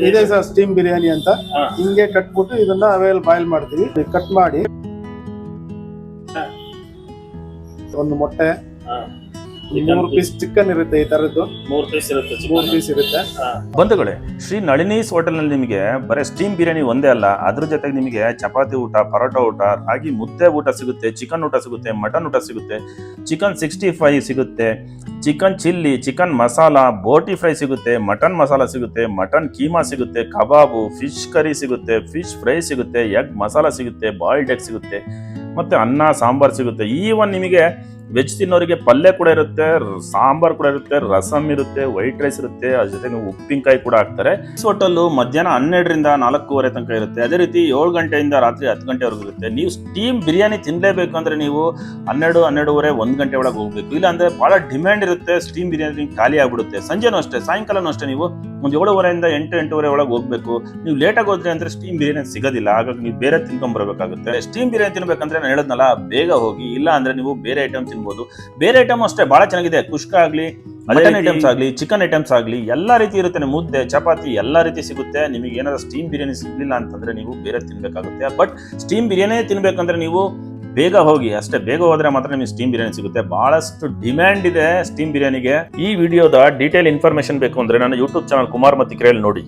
ಇದೆ sir steam biryani ಅಂತ ಹಿಂಗೆ ಕಟ್ಬಿಟ್ಟು ಇದನ್ನ ಅವೆಲ್ ಬಾಯ್ಲ್ ಮಾಡ್ತೀವಿ. ಕಟ್ ಮಾಡಿ ಒಂದು ಮೊಟ್ಟೆ, 3 ಪೀಸ್ ಚಿಕನ್ ಇರುತ್ತೆ. ಈ ತರದ್ದು 3 ಪೀಸ್ ಇರುತ್ತೆ. ಬಂಧುಗಳೇ, ಶ್ರೀ ನಳಿನೀಸ್ ಹೋಟೆಲ್ನಲ್ಲಿ ನಿಮಗೆ ಬರೀ ಸ್ಟೀಮ್ ಬಿರಿಯಾನಿ ಒಂದೇ ಅಲ್ಲ, ಅದ್ರ ಜೊತೆಗೆ ನಿಮಗೆ ಚಪಾತಿ ಊಟ, ಪರೋಟ ಊಟ, ರಾಗಿ ಮುದ್ದೆ ಊಟ ಸಿಗುತ್ತೆ, ಚಿಕನ್ ಊಟ ಸಿಗುತ್ತೆ, ಮಟನ್ ಊಟ ಸಿಗುತ್ತೆ, ಚಿಕನ್ 65 ಸಿಗುತ್ತೆ, chicken chilli, chicken masala, boti fry ಸಿಗುತ್ತೆ, ಮಟನ್ ಮಸಾಲ ಸಿಗುತ್ತೆ, ಮಟನ್ ಕೀಮಾ ಸಿಗುತ್ತೆ, ಕಬಾಬು, ಫಿಶ್ ಕರಿ ಸಿಗುತ್ತೆ, ಫಿಶ್ ಫ್ರೈ ಸಿಗುತ್ತೆ, ಎಗ್ ಮಸಾಲ ಸಿಗುತ್ತೆ, ಬಾಯ್ಲ್ಡ್ ಎಗ್ ಸಿಗುತ್ತೆ, ಮತ್ತೆ ಅನ್ನ ಸಾಂಬಾರ್ ಸಿಗುತ್ತೆ. ಈವನ್ ನಿಮಗೆ ವೆಜ್ ತಿನ್ನೋರಿಗೆ ಪಲ್ಯ ಕೂಡ ಇರುತ್ತೆ, ಸಾಂಬಾರ್ ಕೂಡ ಇರುತ್ತೆ, ರಸಮ್ ಇರುತ್ತೆ, ವೈಟ್ ರೈಸ್ ಇರುತ್ತೆ, ಅದ್ರ ಜೊತೆಗೆ ಉಪ್ಪಿನಕಾಯಿ ಕೂಡ ಹಾಕ್ತಾರೆ. ಹೋಟೆಲ್ ಮಧ್ಯಾಹ್ನ 12ರಿಂದ 4:15 ತನಕ ಇರುತ್ತೆ. ಅದೇ ರೀತಿ 7 ಗಂಟೆಯಿಂದ ರಾತ್ರಿ 10 ಗಂಟೆವರೆಗೂ ಇರುತ್ತೆ. ನೀವು ಸ್ಟೀಮ್ ಬಿರಿಯಾನಿ ತಿನ್ಲೇಬೇಕು ಅಂದ್ರೆ ನೀವು 12, 12:30, 1 ಗಂಟೆ ಒಳಗೆ ಹೋಗ್ಬೇಕು. ಇಲ್ಲ ಅಂದ್ರೆ ಬಹಳ ಡಿಮ್ಯಾಂಡ್ ಇರುತ್ತೆ. ಸ್ಟೀಮ್ ಬಿರಿಯಾನಿ ಖಾಲಿ ಆಗ್ಬಿಡುತ್ತೆ. ಸಂಜೆನೂ ಅಷ್ಟೇ, ಸಾಯಂಕಾಲನೂ ಅಷ್ಟೇ. ನೀವು ಒಂದು 7:30ಯಿಂದ 8, 8:30 ಒಳಗೆ ಹೋಗ್ಬೇಕು. ನೀವು ಲೇಟಾಗಿ ಹೋದ್ರೆ ಅಂದ್ರೆ ಸ್ಟೀಮ್ ಬಿರಿಯಾನಿ ಸಿಗೋದಿಲ್ಲ. ಹಾಗಾಗಿ ನೀವು ಬೇರೆ ತಿನ್ಕೊಂಡ್ ಬರ್ಬೇಕಾಗುತ್ತೆ. ಸ್ಟೀಮ್ ಬಿರಿಯಾನಿ ತಿನ್ಬೇಕಂದ್ರೆ ನಾನು ಹೇಳದ್ನಲ್ಲ, ಬೇಗ ಹೋಗಿ. ಇಲ್ಲ ಅಂದ್ರೆ ನೀವು ಬೇರೆ ಐಟಮ್ ತಿನ್ಬೋದು. ಬೇರೆ ಐಟಮ್ ಅಷ್ಟೇ ಬಹಳ ಚೆನ್ನಾಗಿದೆ. ಕುಷ್ಕ ಆಗ್ಲಿ, ಮಟನ್ ಐಟಮ್ಸ್ ಆಗ್ಲಿ, ಚಿಕನ್ ಐಟಮ್ಸ್ ಆಗ್ಲಿ, ಎಲ್ಲಾ ರೀತಿ ಇರುತ್ತೆ. ಮುದ್ದೆ, ಚಪಾತಿ ಎಲ್ಲಾ ರೀತಿ ಸಿಗುತ್ತೆ. ನಿಮಗೆ ಏನಾದ್ರು ಸ್ಟೀಮ್ ಬಿರಿಯಾನಿ ಸಿಗ್ಲಿಲ್ಲ ಅಂತಂದ್ರೆ ನೀವು ಬೇರೆ ತಿನ್ಬೇಕಾಗುತ್ತೆ. ಬಟ್ ಸ್ಟೀಮ್ ಬಿರಿಯಾನಿ ತಿನ್ಬೇಕಂದ್ರೆ ನೀವು ಬೇಗ ಹೋಗಿ. ಅಷ್ಟೇ, ಬೇಗ ಹೋದ್ರೆ ಮಾತ್ರ ನಿಮಗೆ ಸ್ಟೀಮ್ ಬಿರಿಯಾನಿ ಸಿಗುತ್ತೆ. ಬಹಳಷ್ಟು ಡಿಮ್ಯಾಂಡ್ ಇದೆ ಸ್ಟೀಮ್ ಬಿರಿಯಾನಿಗೆ. ಈ ವಿಡಿಯೋದ ಡೀಟೇಲ್ ಇನ್ಫಾರ್ಮೇಶನ್ ಬೇಕು ಅಂದ್ರೆ ನನ್ನ ಯೂಟ್ಯೂಬ್ ಚಾನಲ್ ಕುಮಾರ್ ಮತ್ತಿಕೆರೆಯಲ್ಲಿ ನೋಡಿ.